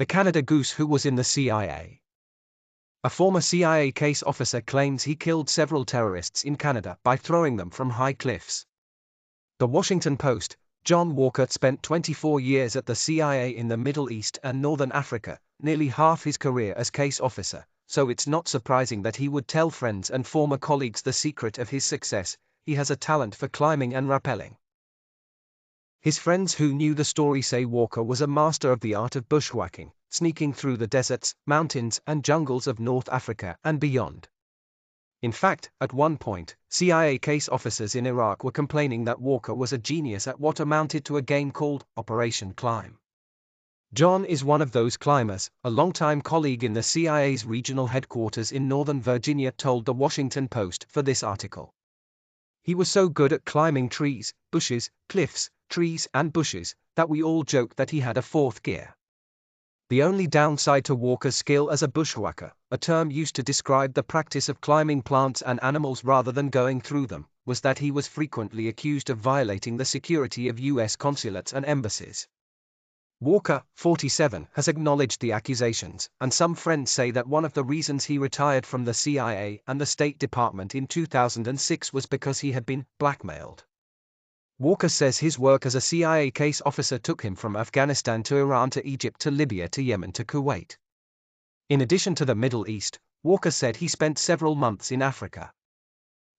The Canada Goose who was in the CIA. A former CIA case officer claims he killed several terrorists in Canada by throwing them from high cliffs. The Washington Post. John Walker spent 24 years at the CIA in the Middle East and Northern Africa, nearly half his career as case officer, so it's not surprising that he would tell friends and former colleagues the secret of his success: he has a talent for climbing and rappelling. His friends who knew the story say Walker was a master of the art of bushwhacking, sneaking through the deserts, mountains, and jungles of North Africa and beyond. In fact, at one point, CIA case officers in Iraq were complaining that Walker was a genius at what amounted to a game called Operation Climb. John is one of those climbers, a longtime colleague in the CIA's regional headquarters in Northern Virginia told the Washington Post for this article. He was so good at climbing trees, bushes, cliffs, trees and bushes, that we all joked that he had a fourth gear. The only downside to Walker's skill as a bushwhacker, a term used to describe the practice of climbing plants and animals rather than going through them, was that he was frequently accused of violating the security of U.S. consulates and embassies. Walker, 47, has acknowledged the accusations, and some friends say that one of the reasons he retired from the CIA and the State Department in 2006 was because he had been blackmailed. Walker says his work as a CIA case officer took him from Afghanistan to Iran to Egypt to Libya to Yemen to Kuwait. In addition to the Middle East, Walker said he spent several months in Africa.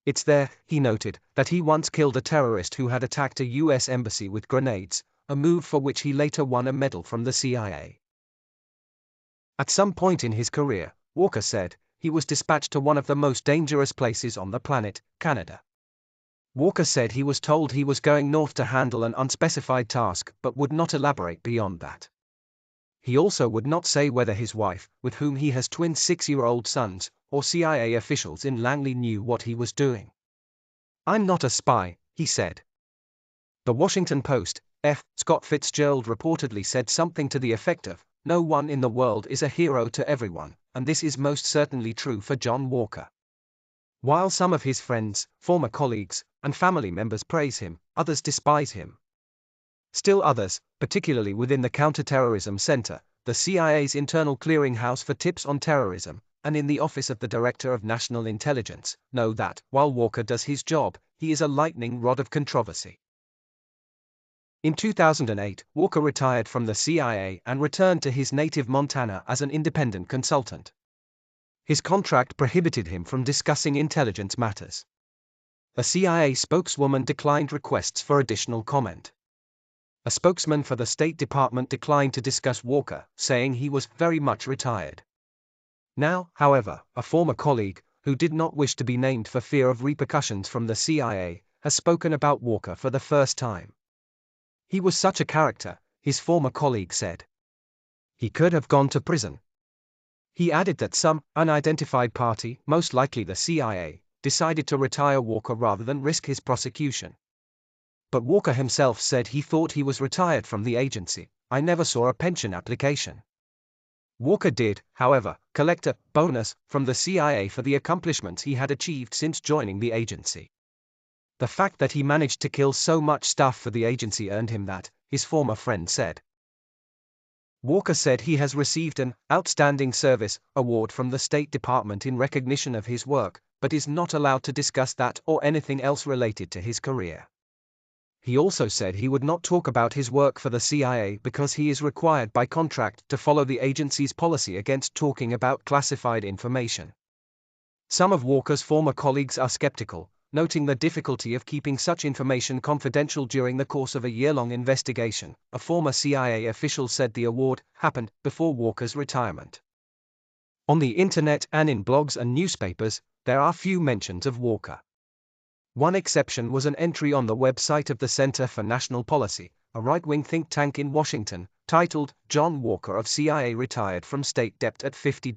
It's there, he noted, that he once killed a terrorist who had attacked a U.S. embassy with grenades, a move for which he later won a medal from the CIA. At some point in his career, Walker said, he was dispatched to one of the most dangerous places on the planet, Canada. Walker said he was told he was going north to handle an unspecified task but would not elaborate beyond that. He also would not say whether his wife, with whom he has twin 6-year-old sons, or CIA officials in Langley knew what he was doing. "I'm not a spy," he said. The Washington Post. Scott Fitzgerald reportedly said something to the effect of, "No one in the world is a hero to everyone, and this is most certainly true for John Walker." While some of his friends, former colleagues, and family members praise him, others despise him. Still others, particularly within the Counterterrorism Center, the CIA's internal clearinghouse for tips on terrorism, and in the Office of the Director of National Intelligence, know that, while Walker does his job, he is a lightning rod of controversy. In 2008, Walker retired from the CIA and returned to his native Montana as an independent consultant. His contract prohibited him from discussing intelligence matters. A CIA spokeswoman declined requests for additional comment. A spokesman for the State Department declined to discuss Walker, saying he was very much retired. Now, however, a former colleague, who did not wish to be named for fear of repercussions from the CIA, has spoken about Walker for the first time. "He was such a character," his former colleague said. "He could have gone to prison." He added that some unidentified party, most likely the CIA, decided to retire Walker rather than risk his prosecution. But Walker himself said he thought he was retired from the agency. "I never saw a pension application." Walker did, however, collect a bonus from the CIA for the accomplishments he had achieved since joining the agency. The fact that he managed to kill so much stuff for the agency earned him that, his former friend said. Walker said he has received an Outstanding Service Award from the State Department in recognition of his work, but is not allowed to discuss that or anything else related to his career. He also said he would not talk about his work for the CIA because he is required by contract to follow the agency's policy against talking about classified information. Some of Walker's former colleagues are skeptical, noting the difficulty of keeping such information confidential during the course of a year-long investigation. A former CIA official said the award happened before Walker's retirement. On the internet and in blogs and newspapers, there are few mentions of Walker. One exception was an entry on the website of the Center for National Policy, a right-wing think tank in Washington, titled, "John Walker of CIA retired from state debt at 50.